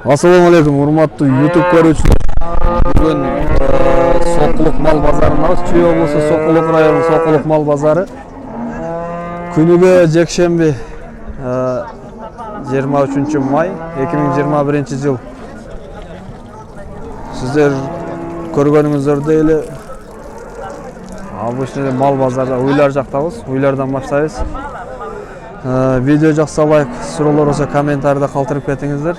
Assalamualaikum, урматтуу YouTube көрүүчүлөр. Бүгүн Сокулук мал базарындабыз. Чүй облусу Сокулук району Сокулук мал базары. Күнүгө жекшемби 23 май 2021 жыл. Сиздер көргөнүңүздөрдөй эле обычный мал базарда уйлар жактабыз. Уйлардан баштайбыз. Видео жакса лайк, суроолор болсо комментарийде калтырып кетиңиздер.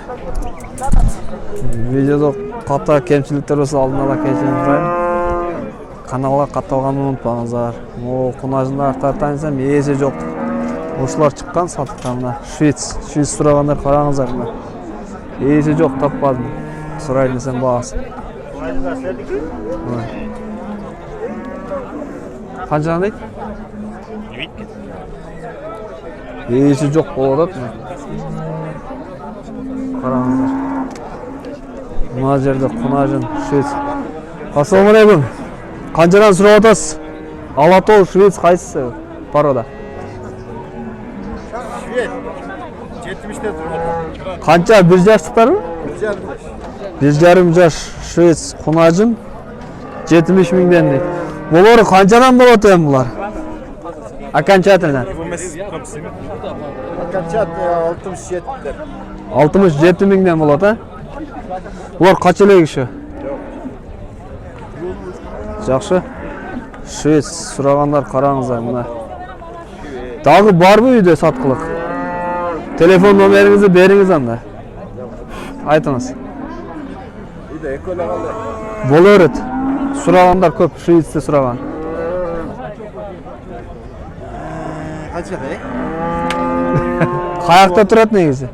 Видеода ката кемчиликтер болсо алдын ала кечирим сурайм. Каналга катталганды унутпаңыздар. Могу кунажындар тартайсам эси жок. Ушулар чыккан сатыктан Швейц сурагандар караңыздар мына. Эси жок таппадым. Сурайын десем баасы. Канчадан дейт? Эси жок болуп атат. Караңыздар. Мына жерде кунажын Швейц. Ассалаумалейкум. Канчадан сурап атасыз? Алатоо Швейц кайсысы порода? Швейц 70'te турат. Канча 1 жаштыктарбы? 1,5 жаш Швейц кунажын 70 миңден дейт. Булар канчадан болот эми булар? Окончательно. Окончательно 67'der. 67 миңден болот, а? Булар кача эле киши? Жакшы. Швейц сурагандар караңыздар мына. Дагы барбы үйдө саткылык? Телефон номериңизди бериңиз анда. Айтыңыз. Үйдө экөө эле калды. Боло берет. Сурагандар көп, Швейцте сураган. Канча бе? Каякта турат негизи?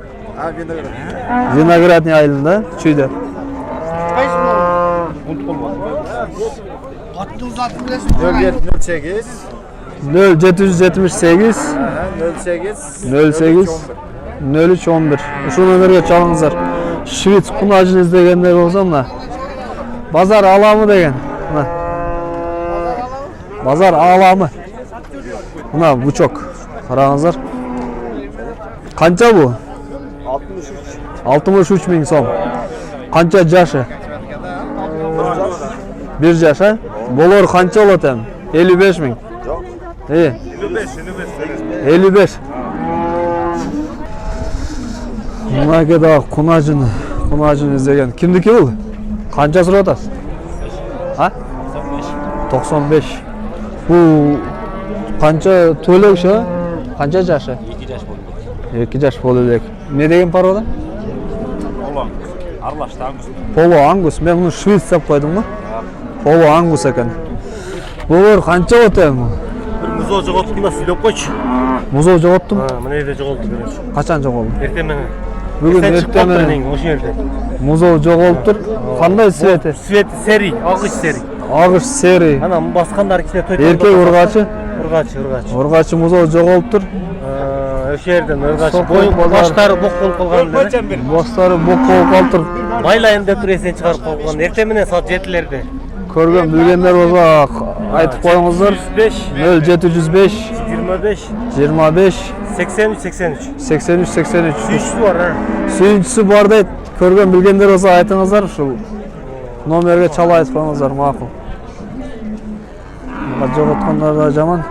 Виноградный айылында, чүйдө. Аттı uzattı bilesiniz. 0708 0778 08 0311. Ушул номерге чалыңыздар. Швейц кунажын издегендер болсо мына. Базар аламы деген. Мына. Базар аламы. Мына бучок. Караңыздар. Канча бу? 63 миң сом. Канча жашы? 1 жаш, а? Болор канча болот эми? 55 миң. Жок. 55. Мына кеда кунажын издеген. Кимдики бул? Канча сурап атасыз? А? 95. Бул канча төлөк ша? Канча жашы? 2 жаш болду. 2 жаш болду элек. Не деген порода? Поло. Аралашты ангус. Поло ангус. Мен муну Швейц деп койдум го. Поло ангус экен. Булар канча болот эми? Музоо жоготтум да сүйлөп койчу. Музоо жоготтум. Мына жерде жоголду көрөсүз. Качан жоголду? Эртең менен. Бүгүн эртең менен Ошол жерде. музоо жоголуптур. Кандай свети? Свет сери, агыч сери. Агыш сери. Анан баскандар кичине той. Эркек ургачы. Ургачы музоо жоголуптур. Ошол жерден ургач Сокол базар. баштары бок болуп калган эле. Баштары бок болуп калыптыр. Байлайын деп туруп эсен чыгарып койгон. Эртең менен саат 7-лерде. Көргөн билгендер болсо айтып коюңуздар. 0705 25 25 83 Сүйүшү бар, а? Сүйүнчүсү бар дейт. Көргөн билгендер болсо айтыңыздар, ушул номерге чала айтып коюңуздар, макул. Мага жоготкондар да жаман.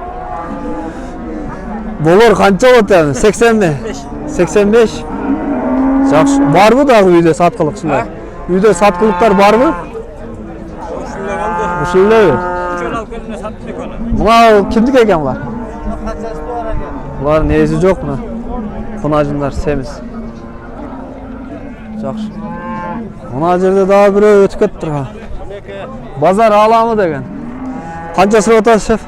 Болор канча болот эми? 80 ми? 85. Жакшы. Барбы дагы үйдө саткылык ушундай? Үйдө саткылыктар барбы? Ушул элеби? Мына кимдики экен булар? Булардын эси жок мына. Кунажындар семиз. Жакшы. Мына жерде дагы бирөө өтүп кетиптир. Базар аламы деген. Канча сурап атасыз, шеф?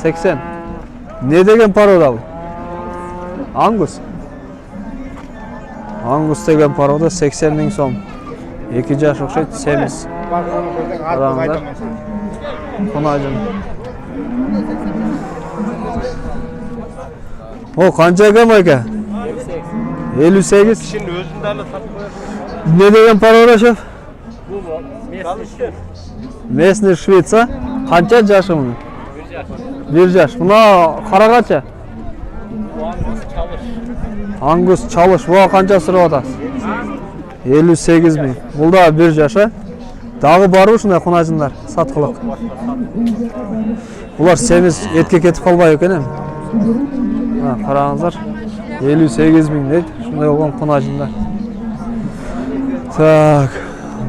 80. Не деген порода бул? Ангус. Ангус деген порода 80 миң сом. 2 жаш окшойт, семиз. Караңыздар. Кунажын. О, канча экен байке? 58. Şimdi özünde de satmıyor. Ne деген порода, шеф? Местный Швейца. Канча жашы мунун? 1 жаш. Мына кара канча? Angus çalış. Bu qancha sırap atasiz? 58 ming. Бұл да 1 жаша. Дағы бар ушундай кунажындар саткылык. Булар семиз этке кетип калбай экен эми. Караңыздар. 58 миң дейт. Ушундай болгон кунажындар. Так.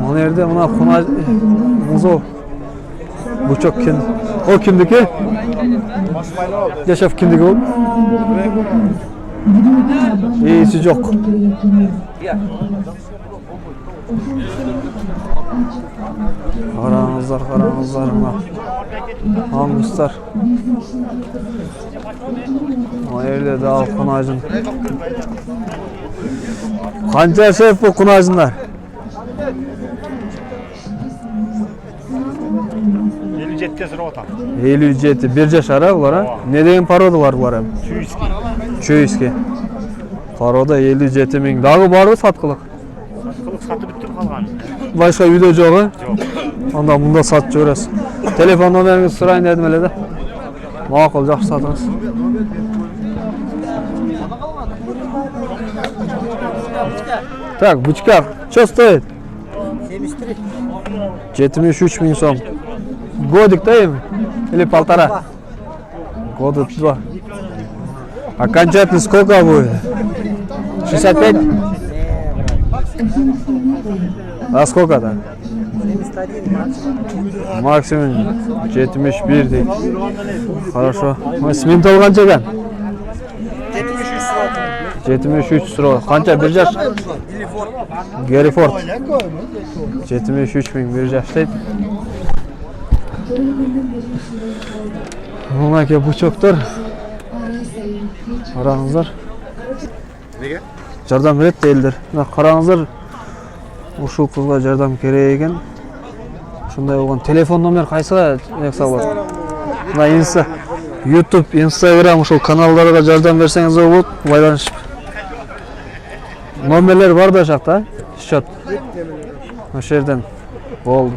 Мына жерде мына кунаж музо. Бучок ким? О кимдики? Жашап кимдики бул? Ээси жок. Караңыздар мына аңгустар. Мына жерде дагы кунажын. Канча шеф бул кунажындар? 57'te sıra otam. 57, 1 жашар булар, а? Не деген породалар булар эми? Чуйский. Порода 57 миң. Дагы барбы саткылык? Satkılık satı bitti kalgan. Başka video жоқ, а? Yok. Анда мында сатып жибересиз. Телефон номериңизди сурайын дедим эле да. Макул, жакшы сатыңыз. Так, бычка, что стоит? 73. 73 миң сом. Годик, да, эми? Или полтора? Года 2. Окончательно сколько будет? 65? А сколько-то? 71 максимум 71 дейт. Хорошо. Сминт алганча экен? 73 сұрау. Қанша 1 жаш? Геррифорд. 73 миң 1 жаш дейт. Мына ке бучоктор. Қараңыздар. Неге? Жардам берет дейлдер. Қараңыздар. Ушул кызга жардам керек экен. Ушундай болгон телефон номер кайсыга якса болот? Мына Инста, YouTube, Instagram ушул каналдарга жардам берсеңиз болот, байланышып. Номерлер бар да жакта, счет. Ошол жерден болду.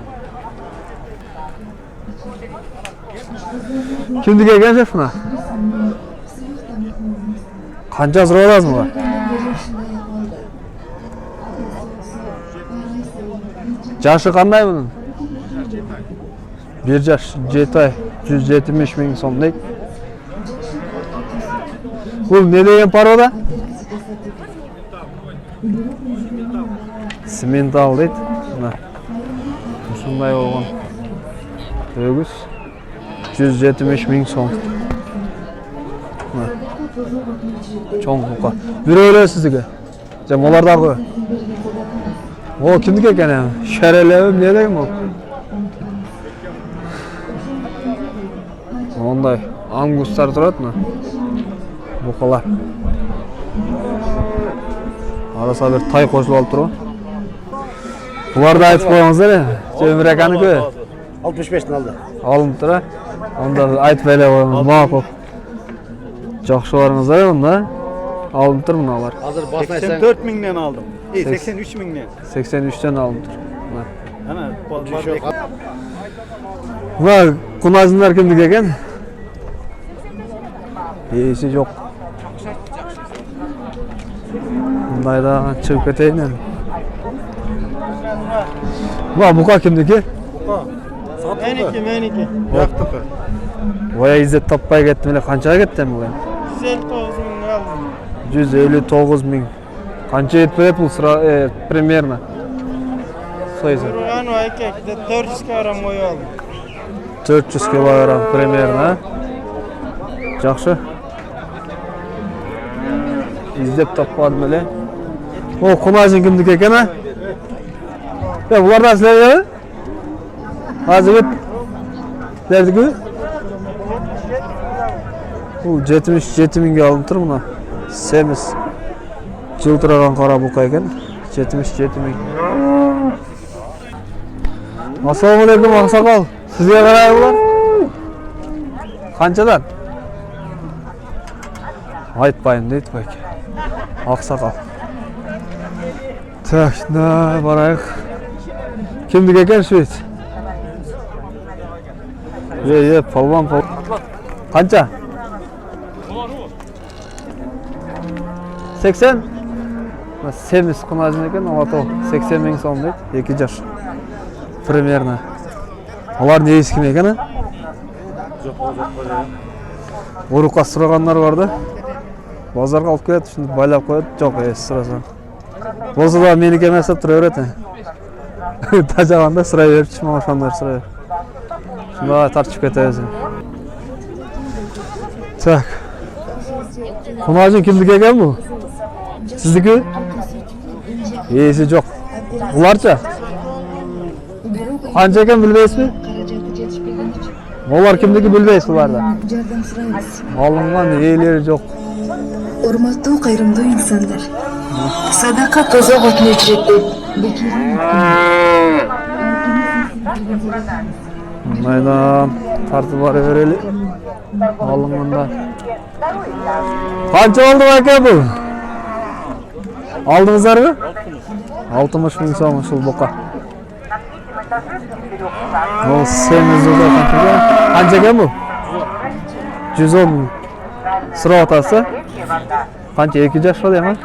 Кимдики экен шеф мына? Канча сурап атасызбы? Жашы кандай мунун? 1 жаш, 7 ай, 170 миң сом дейт. Бул не деген порода? Симентал дейт. Мына. Ушундай болгон. Өгүз 170 миң сом. Мына. Чоң бука. Бирөө эле сиздики. Же молардагы. О, кимдики экен эми? Шерелебим, не деген бул? Ондай ангустар турат мына. Букалар. Араса бир тай кошулуп алып турбу. Буларды айтып коюңуздар эми. Жөмүр аканыкы. 65'ten aldı. Алынып тура. Анда айтып эле коюңуз. Макул. Жакшы барыңыздар эми мында. Алынып тур мыналар. Hazır basın 84 minden aldım. 83 minden. 83'ten alınып тур. Ana Мына кунажындар кимдики экен? Ээси жок. Мындай да чыгып кетейин эми. Мына бука кимдики? Meniki. Yaktık. Бая издеп таппай кеттим эле, канчага кеттим бул эми? 159 159 ming aldım. миң. Канча ет берет бул примерно? Sayısı. Burhan o erkekte 400 gram boyu aldım. 400 kilogram примерно. Жакшы. İzdеп таппадым эле. О, кунажын кимдики экен, а? Булардан силер азыр силердики? Бул 77 миңге алынып тур мына. Семиз. Жылтыраган кара бука экен. 77 миң. Assalamu alaikum Aksakal. Sizge karay bular? Kançadan? Айтпайын дейт байке. Aksakal. Так, да, барайық. Кимдик экен швейц? Полван. Канча? 80? Semiz kunajın eкен, алатау. 80 миң сом дейт, 2 жаш. Примерно. Алар не ешкім екен, а? Урукка сұрагандар бар да. Базарға алып келеді, şimdi байлап қояды. Жоқ, сұрасаң. Болса да менікі емес деп тұра береді. Тажағанда сұрай беріп, шыма ошандар сұрай беріп. Şimdi тартып кетеміз. Так. Kunajın kimdiki eкен bu? Sizdiki? Esi жоқ. Ularça? Qancha ekan bilmaysiz mi? Olar kimdiki bilmaysiz ularda. Alıngan eğileri жоқ. Урматтуу кайрымдуу инсандар. Садака тозок отун өчүрөт. Мынайдан тартып бара берели. Алынганда. Qancha oldu aka bu? Aldыңыздарбы? 60 миң сом ушул бука. Ол сemiz жылда qancha ekan bu? 110 ming. Сурап атасыз? Qancha 2 жаш болду эми?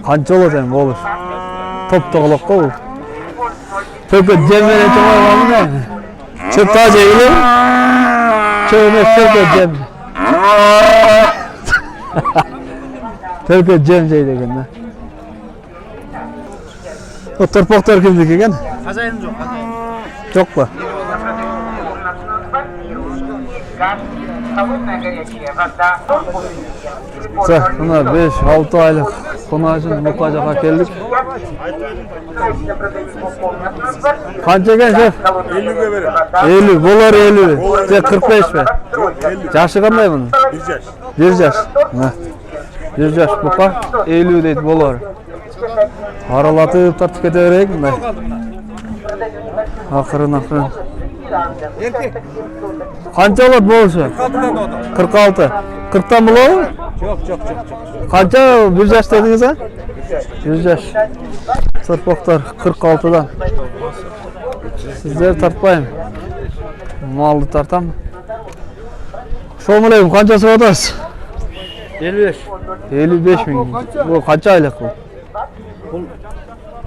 Qancha болот эми болуш? Топ-тоголок го бул. Төкө жем менен чоңой калды. Чөп та жейли. Чөмө төкө жем. Төкө жем жейди экен да. O torpaqlar kimdiki ekan? Хозяин жоқ, хозяин. Жоқ па? Так, мына 5-6 айлық kunajın muka жаққа келдік. Қанша екен шеф? 50-ге берем. 50, болар 50. Тек 45 пе? Жашы қандай бұның? 1 жаш. 1 жаш. 1 жаш бұқа 50 дейді болар. Аралатып тартып кете берейік мындай. Ақырын. Қанша болады болушы? 46. 40-тан болады? Жоқ. Қанша 1 жаш дедіңіз а? 1 жаш. Сырпақтар 46-дан. Сіздер тартпайым. Малды тартам. Шомылайым, қанша сұратасыз? 55. 55 миң. Бұл қанша айлық бұл? Бұл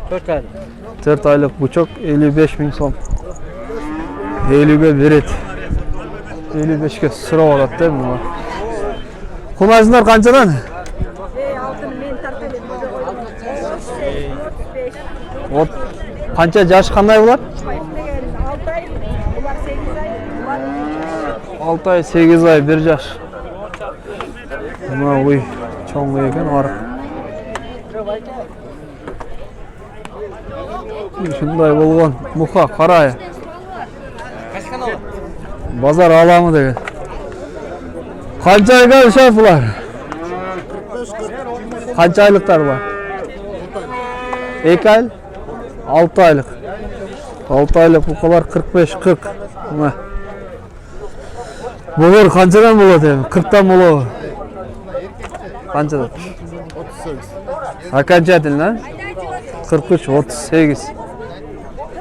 4 айлық. 4 айлық бучок 55 миң сом. 50-ге береді. 55-ке сұрап алады да бұны. Kunajınlar қаншадан? Қанша жаш қандай бұлар? 6 ай, 8 ай, 1 жаш. Мына ой, чоң екен арық. Шындай болған мұқа, қарай. Базар аламы деген. Қанша айға шеф бұлар? Қанша айлықтар бұлар? 2 айлық? 6 айлық. 6 айлық бұқалар 45-40. Бұлар қаншадан болады? 40-тан болады. Қаншадан? 38. Окончательно? 43-38.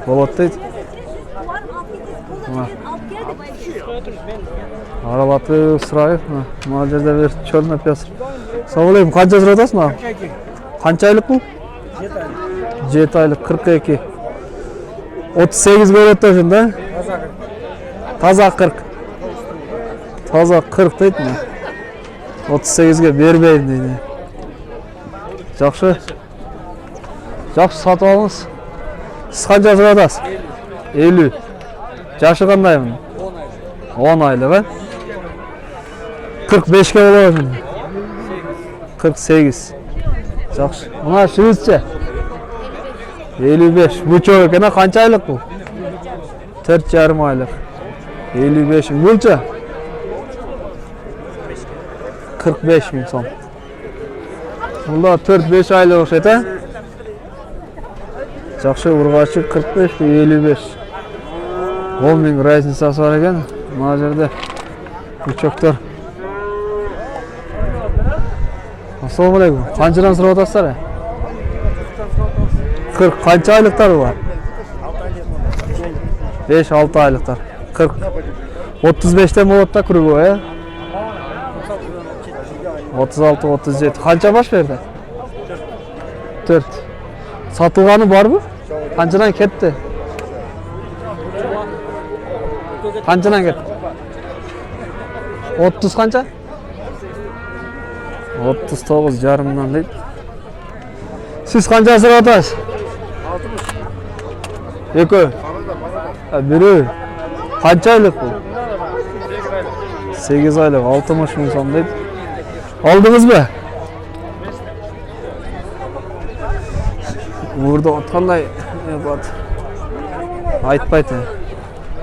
Болады дейді. Аралаты сұрайық. Мына жерде бір чөл напиясыр. Сауылайым, қанша сұратасың маған? Қанша айлық бұл? 7 айлық, 42. 38 көреді өшін да? Таза 40. Таза 40 дейді ме? 38-ге бермейін дейді. Жақшы. Жақшы сатып алыңыз. Сіз қанша сұратасыз? 50. Жашы қандай мұны? 10 айлық, ә? 45-ке болады мұны. 48. Жақшы. Мұна шүрізше? 55. Бұчок екен, қанша айлық бұл? 4,5 айлық. 55. Бұлча? 45 миң сом. Бұлда 4-5 айлық оқшайды, ә? Жақшы, ұрғашы 45, 55. 10 миң разницасы бар екен. Мына жерде бұчоктар. Ассалаумалейкум. Қаншадан сұрап отырсыздар? 40. Қанша айлықтар бар? 5-6 айлықтар. 40. 35-тен болады да круговой, ә? 36-37. Qancha baş berdi? 4. Satılgаны barmı? Qanchadan ketdi? Qanchadan ketdi? 30 qancha? 39 jarımdan deydi. Siz qancha so'rayapsiz? 60. Eko. Biri. Qancha oylik bu? 8 aylık 60 ming so'm deydi. Oldingizmi? Burada o'tganday aytmaydi.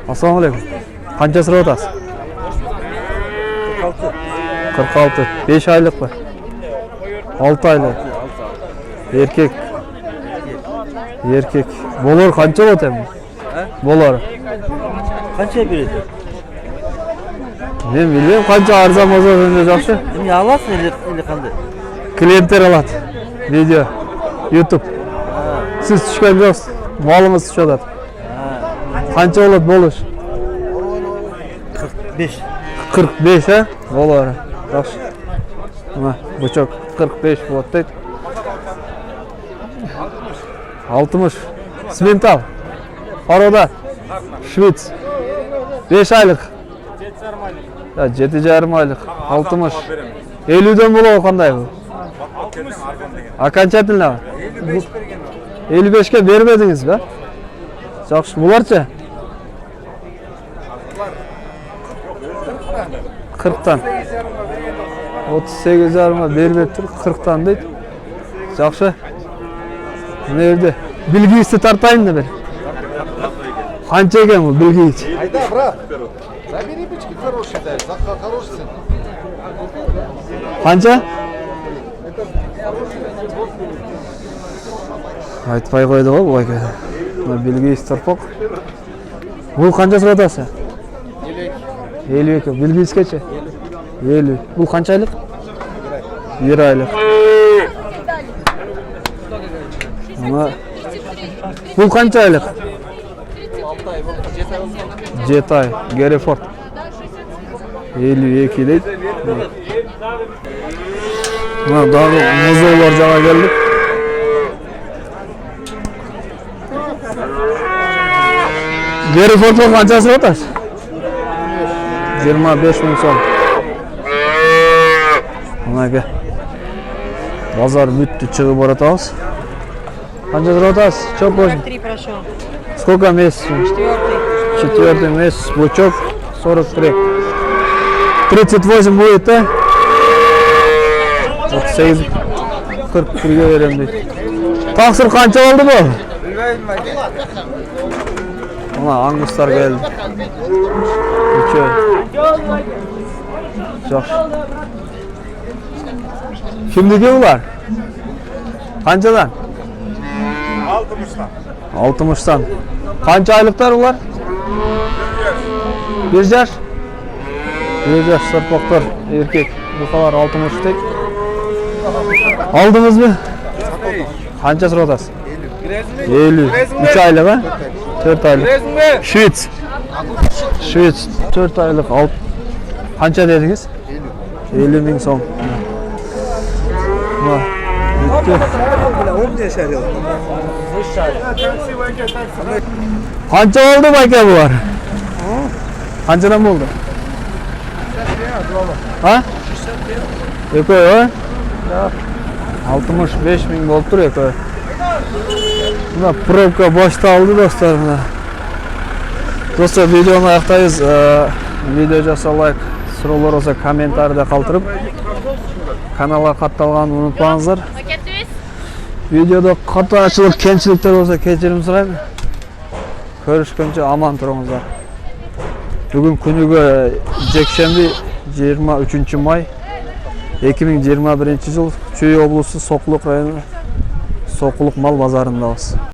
Assalomu alaykum. Qancha so'rayapsiz? 46. 5 aylık mı? 6 aylık. Erkek. Erkek. Bolar qancha bo'ladi endi? Bolar. Qancha beradi? Men bilmayman qancha arzon bozorda yaxshi. Nima alasın endi qanday? Klientlar oladi. Video. YouTube. Siz tushgan yo'qsiz. Molimiz tushadi. Qancha bo'ladi bo'lish? 45. 45 ha? Bolar. Yaxshi. Mana buchoq 45 bo'ladi deydi. 60. Simental. Paroda. Shvets. 5 aylık. 7,5 aylık. 60. 50'den bo'ladi qanday bu? 60. Qancha tillar? 55 ga bermadingiz be? Yaxshi, bularcha? 40 dan. 38,5 ga bermay tur, 40 dan deydi. Yaxshi. Ne yerda? Bilgiysni tartayinmi bir? Qancha ekan bu bilgiychi? Айда, брат. Забери бички хорошие, дай. Хороший сын. Qancha? Aytmay qo'ydi bu aka. Mana bilgiychi tarpoq. Bu qancha so'radasiz? 50. Bilgiychgacha? 50. Bu qancha oylik? 1 oylik. Mana bu qancha oylik? 7 ay. Gereford. 52 deydi. Mana dag'i muzovlar joyga keldik. Gereford qancha so'rayapsiz? 25 ming so'm. Mana bozor bitdi, chiqib boratamiz. Qancha so'rayapsiz? Cho'p bo'lsin. 3 прошел. Сколько месяцев? 4 месяц. Бычок 43. 38 будет, да? 38. 41'e verem deydi. Taksir qancha oldu bu? Ama anguslar geldi. 3 oy. Yaxshi. Kimniki ular? Qanchadan? 60'dan. 60'dan. Qancha oyliklar ular? 1 yaş. 1 yaş sarpoqlar erkek. Buqalar 60 tek. Aldingizmi? Qancha so'radasiz? 50. 3 oylik ha? 4 oylik. Shvets. Shvets 4 oylik. Qancha dedingiz? 50 ming so'm. Mana qancha oldu aka bular? Qanchadan bo'ldi? Ha? Eko, ha? 65 ming bo'lib tur eko. Buna probka boshda oldi do'stlar mana. Do'stlar videoni oyoqdaymiz. Video jasa like, so'rovlar bo'lsa kommentariyada qoldirib, kanalga qatnashganini unutmangizlar. Videoda xatochilik, kamchiliklar bo'lsa kechirim so'rayman. Ko'rishguncha omon turingizlar. Bugun kuniga Jekshanbe 23 may 2021 yil Chuy oblasti Soqliq rayoni Soqliq mal bozorindamiz.